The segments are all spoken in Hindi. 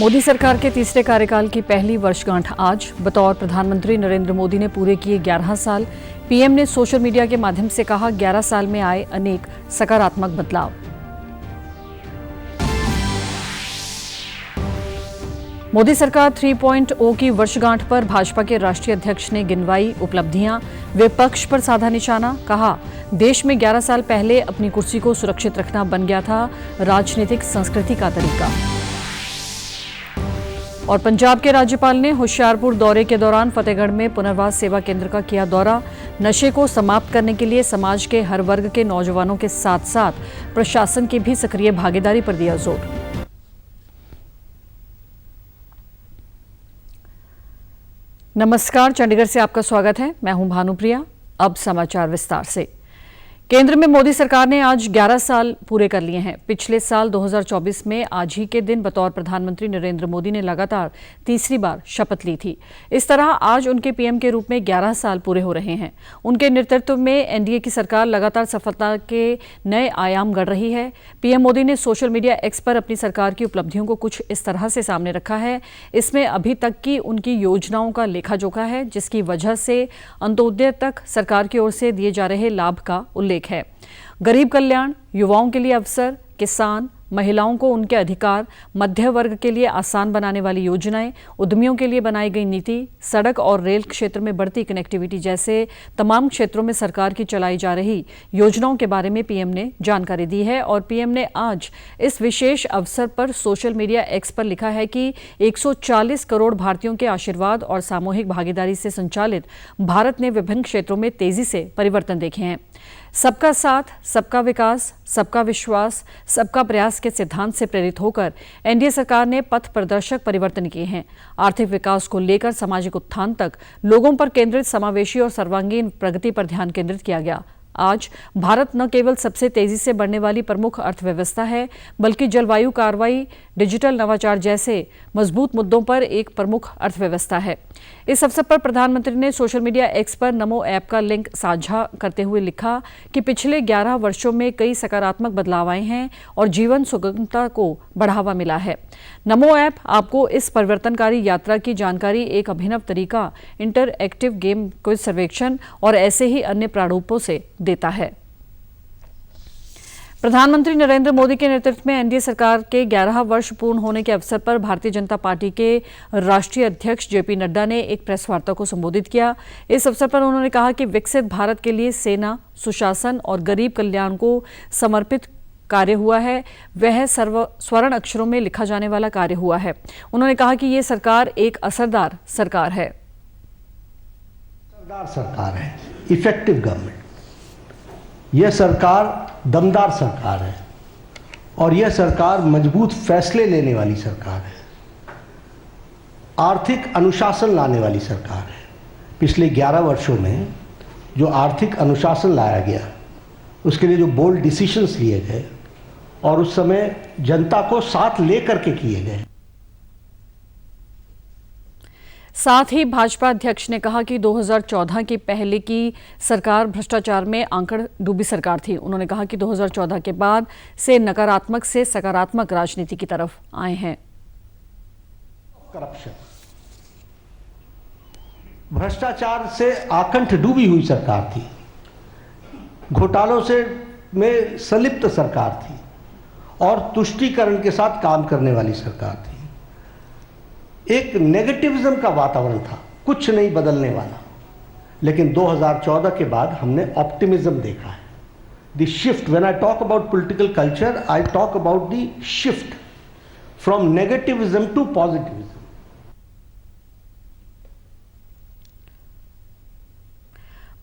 मोदी सरकार के तीसरे कार्यकाल की पहली वर्षगांठ आज। बतौर प्रधानमंत्री नरेंद्र मोदी ने पूरे किए 11 साल। पीएम ने सोशल मीडिया के माध्यम से कहा, 11 साल में आए अनेक सकारात्मक बदलाव। मोदी सरकार 3.0 की वर्षगांठ पर भाजपा के राष्ट्रीय अध्यक्ष ने गिनवाई उपलब्धियां, विपक्ष पर साधा निशाना। कहा, देश में 11 साल पहले अपनी कुर्सी को सुरक्षित रखना बन गया था राजनीतिक संस्कृति का तरीका। और पंजाब के राज्यपाल ने होशियारपुर दौरे के दौरान फतेहगढ़ में पुनर्वास सेवा केंद्र का किया दौरा। नशे को समाप्त करने के लिए समाज के हर वर्ग के नौजवानों के साथ साथ प्रशासन की भी सक्रिय भागीदारी पर दिया जोर। नमस्कार, चंडीगढ़ से आपका स्वागत है। मैं हूं भानुप्रिया। अब समाचार विस्तार से। केंद्र में मोदी सरकार ने आज 11 साल पूरे कर लिए हैं। पिछले साल 2024 में आज ही के दिन बतौर प्रधानमंत्री नरेंद्र मोदी ने लगातार तीसरी बार शपथ ली थी। इस तरह आज उनके पीएम के रूप में 11 साल पूरे हो रहे हैं। उनके नेतृत्व में एनडीए की सरकार लगातार सफलता के नए आयाम गढ़ रही है। पीएम मोदी ने सोशल मीडिया एक्स पर अपनी सरकार की उपलब्धियों को कुछ इस तरह से सामने रखा है। इसमें अभी तक की उनकी योजनाओं का लेखा जोखा है, जिसकी वजह से अंत्योदय तक सरकार की ओर से दिए जा रहे लाभ का उल्लेख है। गरीब कल्याण, युवाओं के लिए अवसर, किसान, महिलाओं को उनके अधिकार, मध्य वर्ग के लिए आसान बनाने वाली योजनाएं, उद्यमियों के लिए बनाई गई नीति, सड़क और रेल क्षेत्र में बढ़ती कनेक्टिविटी जैसे तमाम क्षेत्रों में सरकार की चलाई जा रही योजनाओं के बारे में पीएम ने जानकारी दी है। और पीएम ने आज इस विशेष अवसर पर सोशल मीडिया एक्स पर लिखा है कि 140 करोड़ भारतीयों के आशीर्वाद और सामूहिक भागीदारी से संचालित भारत ने विभिन्न क्षेत्रों में तेजी से परिवर्तन देखे हैं। सबका साथ, सबका विकास, सबका विश्वास, सबका प्रयास के सिद्धांत से प्रेरित होकर एनडीए सरकार ने पथ प्रदर्शक परिवर्तन किए हैं। आर्थिक विकास को लेकर सामाजिक उत्थान तक लोगों पर केंद्रित समावेशी और सर्वांगीण प्रगति पर ध्यान केंद्रित किया गया। आज भारत न केवल सबसे तेजी से बढ़ने वाली प्रमुख अर्थव्यवस्था है, बल्कि जलवायु कार्रवाई, डिजिटल नवाचार जैसे मजबूत मुद्दों पर एक प्रमुख अर्थव्यवस्था है। इस अवसर पर प्रधानमंत्री ने सोशल मीडिया एक्स पर नमो ऐप का लिंक साझा करते हुए लिखा कि पिछले 11 वर्षों में कई सकारात्मक बदलाव आए हैं और जीवन सुगमता को बढ़ावा मिला है। नमो ऐप आपको इस परिवर्तनकारी यात्रा की जानकारी एक अभिनव तरीका, इंटरएक्टिव गेम, क्विज सर्वेक्षण और ऐसे ही अन्य प्रारूपों से देता है। प्रधानमंत्री नरेंद्र मोदी के नेतृत्व में एनडीए सरकार के 11 वर्ष पूर्ण होने के अवसर पर भारतीय जनता पार्टी के राष्ट्रीय अध्यक्ष जेपी नड्डा ने एक प्रेस वार्ता को संबोधित किया। इस अवसर पर उन्होंने कहा कि विकसित भारत के लिए सेना, सुशासन और गरीब कल्याण को समर्पित कार्य हुआ है। वह स्वर्ण अक्षरों में लिखा जाने वाला कार्य हुआ है। उन्होंने कहा कि ये सरकार एक असरदार सरकार है। असरदार सरकार है, इफेक्टिव गवर्नमेंट। यह सरकार दमदार सरकार है और यह सरकार मजबूत फैसले लेने वाली सरकार है, आर्थिक अनुशासन लाने वाली सरकार है। पिछले 11 वर्षों में जो आर्थिक अनुशासन लाया गया, उसके लिए जो बोल्ड डिसीजंस लिए गए और उस समय जनता को साथ लेकर के किए गए। साथ ही भाजपा अध्यक्ष ने कहा कि 2014 की पहले की सरकार भ्रष्टाचार में आंकड़ डूबी सरकार थी। उन्होंने कहा कि 2014 के बाद से नकारात्मक से सकारात्मक राजनीति की तरफ आए हैं। करप्शन, भ्रष्टाचार से आकंठ डूबी हुई सरकार थी, घोटालों से में संलिप्त सरकार थी और तुष्टीकरण के साथ काम करने वाली सरकार थी। एक नेगेटिविज्म का वातावरण था, कुछ नहीं बदलने वाला। लेकिन 2014 के बाद हमने ऑप्टिमिज्म देखा है। The shift, when I talk about political culture, I talk about the shift from negativism to positivism.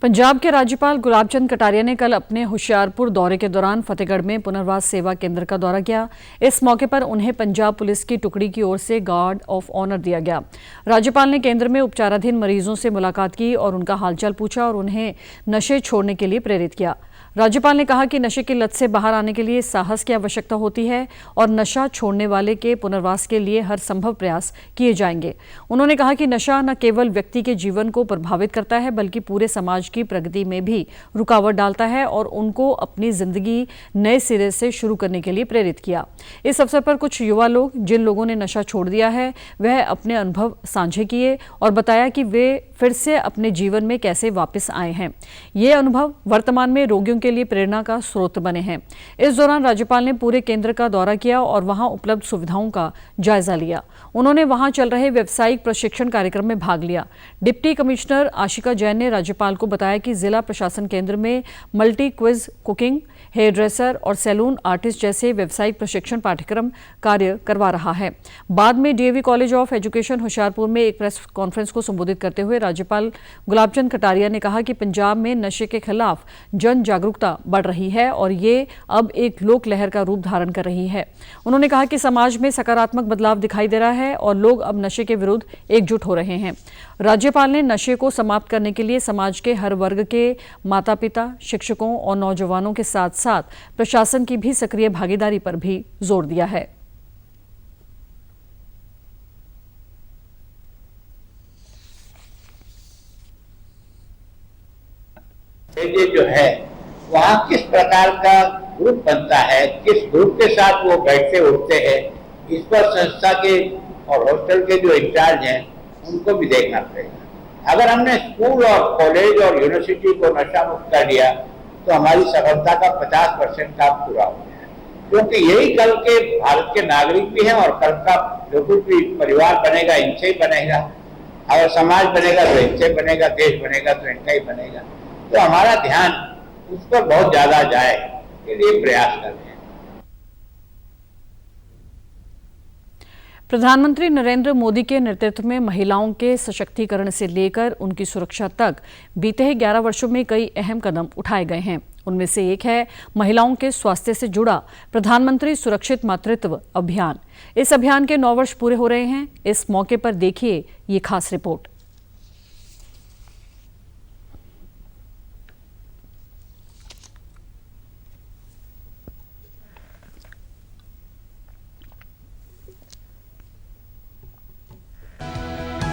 Punjab के राज्यपाल गुलाब चंद कटारिया ने कल अपने होशियारपुर दौरे के दौरान फतेहगढ़ में पुनर्वास सेवा केंद्र का दौरा किया। इस मौके पर उन्हें पंजाब पुलिस की टुकड़ी की ओर से गार्ड ऑफ ऑनर दिया गया। राज्यपाल ने केंद्र में उपचाराधीन मरीजों से मुलाकात की और उनका हालचाल पूछा और उन्हें नशे छोड़ने के लिए प्रेरित किया। राज्यपाल ने कहा कि नशे की लत से बाहर आने के लिए साहस की आवश्यकता होती है और नशा छोड़ने वाले के पुनर्वास के लिए हर संभव प्रयास किए जाएंगे। उन्होंने कहा कि नशा न केवल व्यक्ति के जीवन को प्रभावित करता है बल्कि पूरे समाज की प्रगति में भी रुकावट डालता है और उनको अपनी जिंदगी नए सिरे से शुरू करने के लिए प्रेरित किया। इस अवसर पर कुछ युवा लोग जिन लोगों ने नशा छोड़ दिया है वह अपने अनुभव साझे किए और बताया कि वे फिर से अपने जीवन में कैसे वापस आए हैं। ये अनुभव वर्तमान में रोगियों के लिए प्रेरणा का स्रोत बने हैं। इस दौरान राज्यपाल ने पूरे केंद्र का दौरा किया और वहां उपलब्ध सुविधाओं का जायजा लिया। उन्होंने वहां चल रहे व्यावसायिक प्रशिक्षण कार्यक्रम में भाग लिया। डिप्टी कमिश्नर आशिका जैन ने राज्यपाल को बताया कि जिला प्रशासन केंद्र में multi quiz, cooking, hair dresser और सैलून आर्टिस्ट जैसे व्यावसायिक प्रशिक्षण पाठ्यक्रम कार्य करवा रहा है। बाद में DAV college of education Hoshiarpur में एक प्रेस कॉन्फ्रेंस को संबोधित करते हुए राज्यपाल गुलाबचंद कटारिया ने कहा कि पंजाब में नशे के खिलाफ जन जागरूकता बढ़ रही है और ये अब एक लोक लहर का रूप धारण कर रही है। उन्होंने कहा कि समाज में सकारात्मक बदलाव दिखाई दे रहा है और लोग अब नशे के विरुद्ध एकजुट हो रहे हैं। राज्यपाल ने नशे को समाप्त करने के लिए समाज के हर वर्ग के माता पिता, शिक्षकों और नौजवानों के साथ साथ प्रशासन की भी सक्रिय भागीदारी पर भी जोर दिया है। ये जो है वहाँ किस प्रकार का ग्रुप बनता है, किस ग्रुप के साथ वो बैठते उठते हैं, इस पर संस्था के और हॉस्टल के जो इंचार्ज हैं उनको भी देखना पड़ेगा। अगर हमने स्कूल और कॉलेज और यूनिवर्सिटी को नशा मुक्त कर दिया तो हमारी सफलता का 50% काम पूरा हो गया, क्योंकि यही कल के भारत के नागरिक भी हैं और कल का जो कुछ भी परिवार बनेगा इनसे ही बनेगा, अगर समाज बनेगा तो इनसे बनेगा, देश बनेगा तो इनका ही बनेगा। तो हमारा ध्यान उस पर बहुत ज्यादा जाए के लिए प्रयास कर रहे हैं। प्रधानमंत्री नरेंद्र मोदी के नेतृत्व में महिलाओं के सशक्तिकरण से लेकर उनकी सुरक्षा तक बीते 11 वर्षों में कई अहम कदम उठाए गए हैं। उनमें से एक है महिलाओं के स्वास्थ्य से जुड़ा प्रधानमंत्री सुरक्षित मातृत्व अभियान। इस अभियान के 9 वर्ष पूरे हो रहे हैं। इस मौके पर देखिए ये खास रिपोर्ट।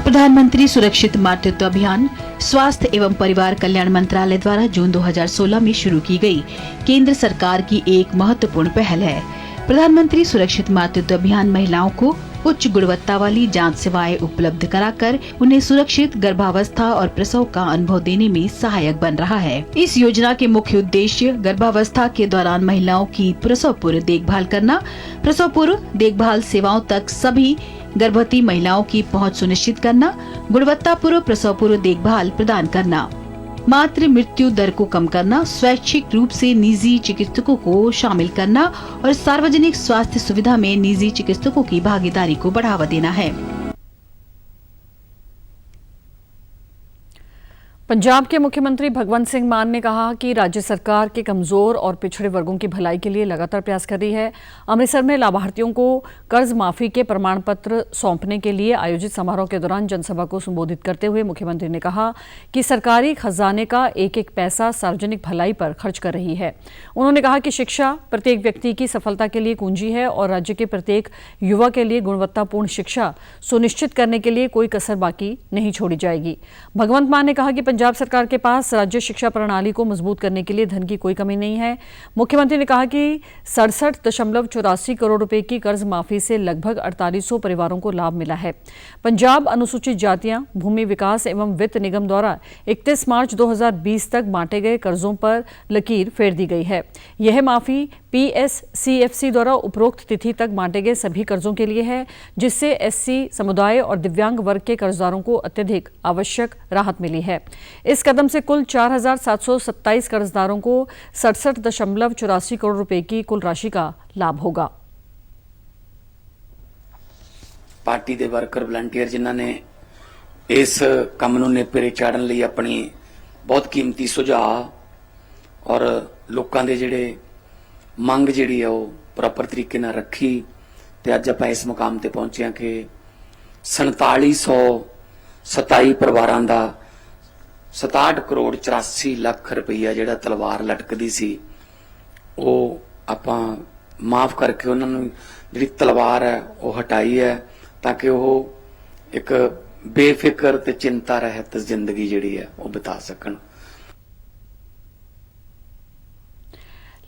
प्रधानमंत्री सुरक्षित मातृत्व अभियान स्वास्थ्य एवं परिवार कल्याण मंत्रालय द्वारा जून 2016 में शुरू की गई केंद्र सरकार की एक महत्वपूर्ण पहल है। प्रधानमंत्री सुरक्षित मातृत्व अभियान महिलाओं को उच्च गुणवत्ता वाली जांच सेवाएं उपलब्ध कराकर उन्हें सुरक्षित गर्भावस्था और प्रसव का अनुभव देने में सहायक बन रहा है। इस योजना के मुख्य उद्देश्य गर्भावस्था के दौरान महिलाओं की प्रसव पूर्व देखभाल करना, प्रसव पूर्व देखभाल सेवाओं तक सभी गर्भवती महिलाओं की पहुंच सुनिश्चित करना, गुणवत्तापूर्ण प्रसव पूर्व देखभाल प्रदान करना, मातृ मृत्यु दर को कम करना, स्वैच्छिक रूप से निजी चिकित्सकों को शामिल करना और सार्वजनिक स्वास्थ्य सुविधा में निजी चिकित्सकों की भागीदारी को बढ़ावा देना है। पंजाब के मुख्यमंत्री भगवंत सिंह मान ने कहा कि राज्य सरकार के कमजोर और पिछड़े वर्गों की भलाई के लिए लगातार प्रयास कर रही है। अमृतसर में लाभार्थियों को कर्ज माफी के प्रमाण पत्र सौंपने के लिए आयोजित समारोह के दौरान जनसभा को संबोधित करते हुए मुख्यमंत्री ने कहा कि सरकारी खजाने का एक एक पैसा सार्वजनिक भलाई पर खर्च कर रही है। उन्होंने कहा कि शिक्षा प्रत्येक व्यक्ति की सफलता के लिए कुंजी है और राज्य के प्रत्येक युवा के लिए गुणवत्तापूर्ण शिक्षा सुनिश्चित करने के लिए कोई कसर बाकी नहीं छोड़ी जाएगी। भगवंत मान ने कहा कि पंजाब सरकार के पास राज्य शिक्षा प्रणाली को मजबूत करने के लिए धन की कोई कमी नहीं है। मुख्यमंत्री ने कहा कि 67.84 करोड़ रुपए की कर्ज माफी से लगभग 4800 परिवारों को लाभ मिला है। पंजाब अनुसूचित जातियां भूमि विकास एवं वित्त निगम द्वारा 31 मार्च 2020 तक बांटे गए कर्जों पर लकीर फेर दी गई है। यह माफी PSCFC द्वारा उपरोक्त तिथि तक बांटे गए सभी कर्जों के लिए है, जिससे SC समुदाय और दिव्यांग वर्ग के कर्जदारों को अत्यधिक आवश्यक राहत मिली है। इस कदम से कुल 4727 कर्जदारों को 67.84 करोड़ रुपए की कुल राशि का लाभ होगा। पार्टी के वर्कर वलंटियर जिन्हों ने इस काम नूं नेपरे चाड़न लई अपनी बहुत कीमती सुझाव और लोगों के जिहड़े मंग जिहड़ी है वो प्रॉपर तरीके नाल रखी ते अज आपां इस मुकाम ते पहुंचे कि 4727 परिवारां दा 67 ਕਰੋੜ 84 ਲੱਖ ਰੁਪਈਆ ਜਿਹੜਾ ਤਲਵਾਰ ਲਟਕਦੀ ਸੀ ਉਹ ਆਪਾਂ ਮਾਫ ਕਰਕੇ ਉਹਨਾਂ ਨੂੰ ਜਿਹੜੀ ਤਲਵਾਰ ਹੈ ਉਹ ਹਟਾਈ ਹੈ ਤਾਂ ਕਿ ਉਹ ਇੱਕ ਬੇਫਿਕਰ ਤੇ ਚਿੰਤਾ ਰਹਿਤ ਜ਼ਿੰਦਗੀ ਜਿਹੜੀ ਹੈ ਉਹ ਬਿਤਾ ਸਕਣ।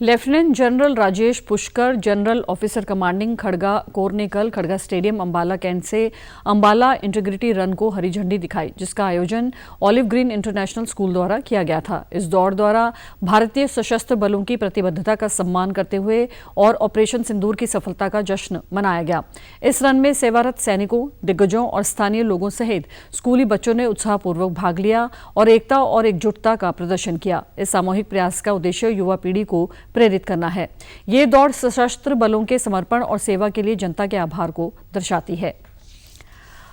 Lieutenant general Rajesh Pushkar, general officer commanding Khadga core ने कल खड़गा स्टेडियम अंबाला कैंट से अंबाला इंटीग्रिटी रन को हरी झंडी दिखाई, जिसका आयोजन ऑलिव ग्रीन इंटरनेशनल स्कूल द्वारा किया गया था। इस दौड़ द्वारा भारतीय सशस्त्र बलों की प्रतिबद्धता का सम्मान करते हुए और ऑपरेशन सिंदूर की सफलता का जश्न मनाया गया। इस रन में सेवारत सैनिकों, दिग्गजों और स्थानीय लोगों सहित स्कूली बच्चों ने उत्साहपूर्वक भाग लिया और एकता और एकजुटता का प्रदर्शन किया। इस सामूहिक प्रयास का उद्देश्य युवा पीढ़ी को प्रेरित करना है। ये दौड़ सशस्त्र बलों के समर्पण और सेवा के लिए जनता के आभार को दर्शाती है।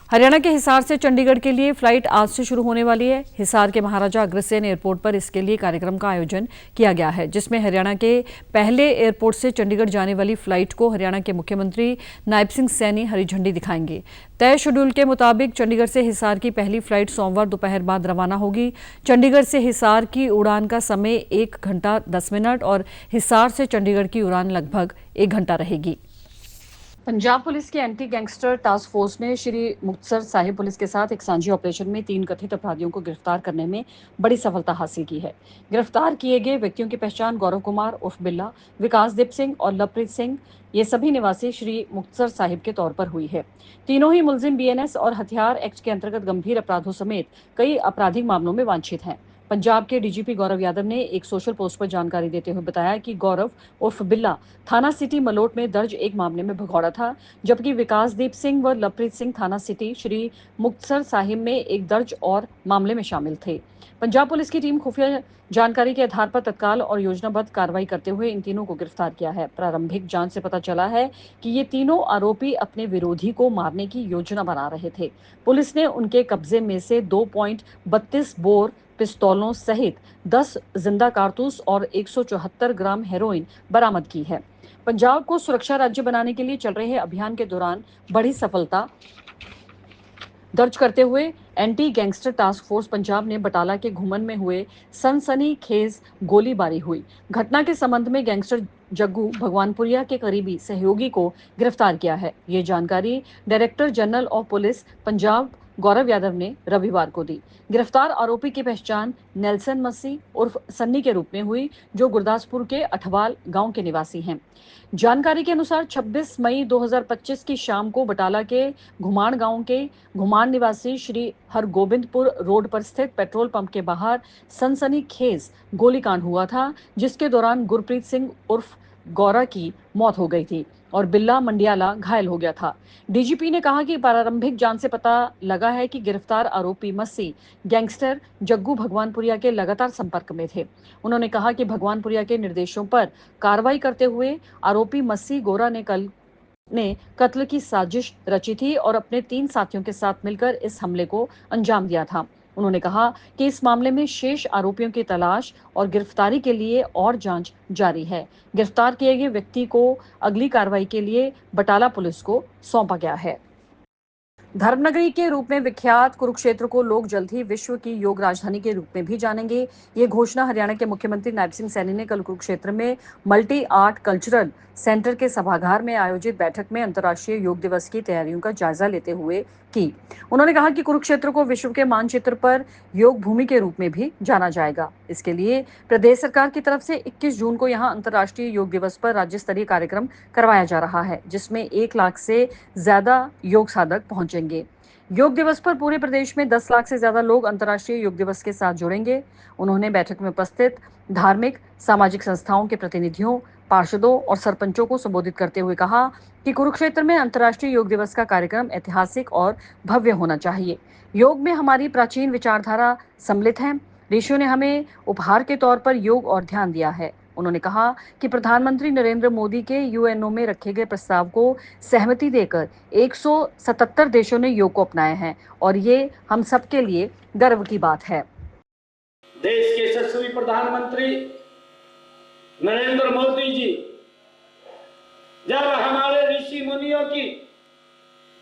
हरियाणा के हिसार से चंडीगढ़ के लिए फ्लाइट आज से शुरू होने वाली है। हिसार के महाराजा अग्रसेन एयरपोर्ट पर इसके लिए कार्यक्रम का आयोजन किया गया है, जिसमें हरियाणा के पहले एयरपोर्ट से चंडीगढ़ जाने वाली फ्लाइट को हरियाणा के मुख्यमंत्री नायब सिंह सैनी हरी झंडी दिखाएंगे। तय शेड्यूल के मुताबिक चंडीगढ़ से हिसार की पहली फ्लाइट सोमवार दोपहर बाद रवाना होगी। चंडीगढ़ से हिसार की उड़ान का समय 1 घंटा 10 मिनट और हिसार से चंडीगढ़ की उड़ान लगभग 1 घंटा रहेगी। पंजाब पुलिस की एंटी गैंगस्टर टास्क फोर्स ने श्री मुक्तसर साहिब पुलिस के साथ एक सांझे ऑपरेशन में 3 कथित अपराधियों को गिरफ्तार करने में बड़ी सफलता हासिल की है। गिरफ्तार किए गए व्यक्तियों की पहचान गौरव कुमार उर्फ बिल्ला, विकासदीप सिंह और लवप्रीत सिंह, ये सभी निवासी श्री मुक्तसर साहिब के तौर पर हुई है। तीनों ही मुलजिम BNS और हथियार एक्ट के अंतर्गत गंभीर अपराधों समेत कई आपराधिक मामलों में वांछित हैं। पंजाब के DGP गौरव यादव ने एक सोशल पोस्ट पर जानकारी देते हुए बताया कि गौरव उर्फ बिल्ला थाना सिटी मलोट में दर्ज एक मामले में भगौड़ा था, जबकि विकासदीप सिंह व लवप्रीत सिंह थाना सिटी श्री मुक्तसर साहिब में एक दर्ज और मामले में शामिल थे। पंजाब पुलिस की टीम खुफिया जानकारी के आधार पर तत्काल और योजनाबद्ध कार्रवाई करते हुए इन तीनों को गिरफ्तार किया है। प्रारंभिक जांच से पता चला है कि ये तीनों आरोपी अपने विरोधी को मारने की योजना बना रहे थे। पुलिस ने उनके कब्जे में से 2.32 बोर पिस्तौलों सहित 10 जिंदा कारतूस और 174 ग्राम हेरोइन बरामद की है। पंजाब को सुरक्षा राज्य बनाने के लिए चल रहे अभियान के दौरान बड़ी सफलता दर्ज करते हुए anti gangster task force Punjab ने बटाला के घुमन में हुए सनसनीखेज गोलीबारी हुई घटना के संबंध में गैंगस्टर जग्गू भगवानपुरिया के करीबी सहयोगी को गिरफ्तार किया है। ये जानकारी director general of police Punjab Gaurav Yadav ने रविवार को दी। गिरफ्तार आरोपी की पहचान नेल्सन मसी उर्फ सन्नी के रूप में हुई, जो गुरदासपुर के अठवाल गांव के निवासी हैं। जानकारी के अनुसार 26 मई 2025 की शाम को बटाला के घुमाण गांव के घुमाण निवासी श्री हरगोबिंदपुर रोड पर स्थित पेट्रोल पंप के बाहर सनसनीखेज गोलीकांड हुआ था, जिसके दौरान गुरप्रीत सिंह उर्फ गौरा की मौत हो गई थी और बिल्ला मंडियाला घायल हो गया था। DGP ने कहा कि प्रारंभिक जांच से पता लगा है कि गिरफ्तार आरोपी मस्सी गैंगस्टर जग्गू भगवानपुरिया के लगातार संपर्क में थे। उन्होंने कहा कि भगवानपुरिया के निर्देशों पर कार्रवाई करते हुए आरोपी मस्सी गोरा ने कत्ल की साजिश रची थी और अपने 3 साथियों के साथ मिलकर इस हमले को अंजाम दिया था। उन्होंने कहा कि इस मामले में शेष आरोपियों की तलाश और गिरफ्तारी के लिए और जांच जारी है। गिरफ्तार किए गए व्यक्ति को अगली कार्रवाई के लिए बटाला पुलिस को सौंपा गया है। धर्मनगरी के रूप में विख्यात कुरुक्षेत्र को लोग जल्द ही विश्व की योग राजधानी के रूप में भी जानेंगे। ये घोषणा हरियाणा के मुख्यमंत्री नायब सिंह सैनी ने कल कुरुक्षेत्र में मल्टी आर्ट कल्चरल सेंटर के सभागार में आयोजित बैठक में अंतर्राष्ट्रीय योग दिवस की तैयारियों का जायजा लेते हुए की। उन्होंने कहा कि कुरुक्षेत्र को विश्व के मानचित्र पर योग भूमि के रूप में भी जाना जाएगा। इसके लिए प्रदेश सरकार की तरफ से 21 जून को यहां अंतर्राष्ट्रीय योग दिवस पर राज्य स्तरीय कार्यक्रम करवाया जा रहा है, जिसमें 1 लाख से ज्यादा योग साधक पहुंचेंगे। योग दिवस पर पूरे प्रदेश में 10 लाख से ज्यादा लोग अंतर्राष्ट्रीय योग दिवस के साथ जुड़ेंगे। उन्होंने बैठक में उपस्थित धार्मिक सामाजिक संस्थाओं के प्रतिनिधियों, पार्षदों और सरपंचों को संबोधित करते हुए कहा कि कुरुक्षेत्र में अंतर्राष्ट्रीय योग दिवस का कार्यक्रम ऐतिहासिक और भव्य होना चाहिए। योग में हमारी प्राचीन विचारधारा सम्मिलित है। ऋषियों ने हमें उपहार के तौर पर योग और ध्यान दिया है। उन्होंने कहा कि प्रधानमंत्री नरेंद्र मोदी के UNO में रखे गए प्रस्ताव को सहमति देकर 177 देशों ने योग को अपनाया है और ये हम सबके लिए गर्व की बात है। देश के यशस्वी प्रधानमंत्री नरेंद्र मोदी जी जब हमारे ऋषि मुनियों की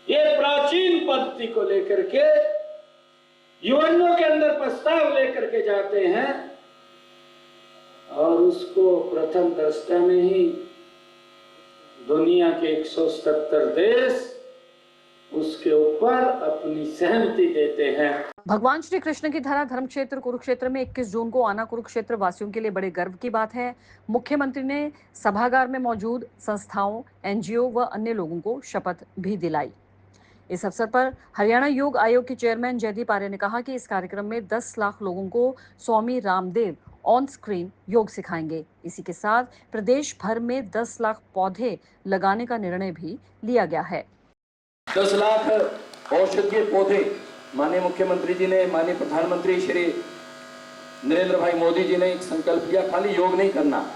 ये प्राचीन पद्धति को लेकर के युवाओं के अंदर प्रस्ताव लेकर के जाते हैं और उसको प्रथम दृष्टया में ही दुनिया के 177 देश उसके ऊपर अपनी सहमति देते हैं। भगवान श्री कृष्ण की धरा धर्म क्षेत्र कुरुक्षेत्र में 21 जून को आना कुरुक्षेत्र वासियों के लिए बड़े गर्व की बात है। मुख्यमंत्री ने सभागार में मौजूद संस्थाओं, एनजीओ व अन्य लोगों को शपथ भी दिलाई। इस अवसर पर हरियाणा योग आयोग के चेयरमैन जयदीप आर्य ने कहा कि इस कार्यक्रम में 10 लाख लोगों को स्वामी रामदेव ऑन स्क्रीन योग सिखाएंगे। इसी के साथ प्रदेश भर में 10 लाख पौधे लगाने का निर्णय भी लिया गया है। 10 लाख औषधीय पौधे माननीय मुख्यमंत्री जी ने, माननीय प्रधानमंत्री श्री नरेंद्र भाई मोदी जी ने एक संकल्प लिया, खाली योग नहीं करना,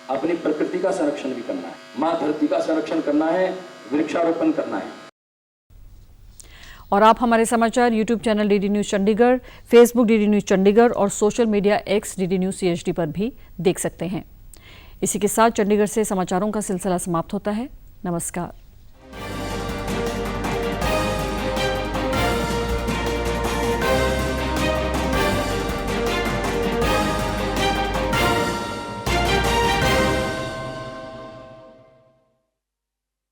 अपनी प्रकृति का संरक्षण भी करना है, मां धरती का संरक्षण करना है, वृक्षारोपण करना है। और आप हमारे समाचार YouTube channel DD news Chandigarh, Facebook DD news Chandigarh और social media X DD news CHD पर भी देख सकते हैं। इसी के साथ चंडीगढ़ से समाचारों का सिलसिला समाप्त होता है। नमस्कार।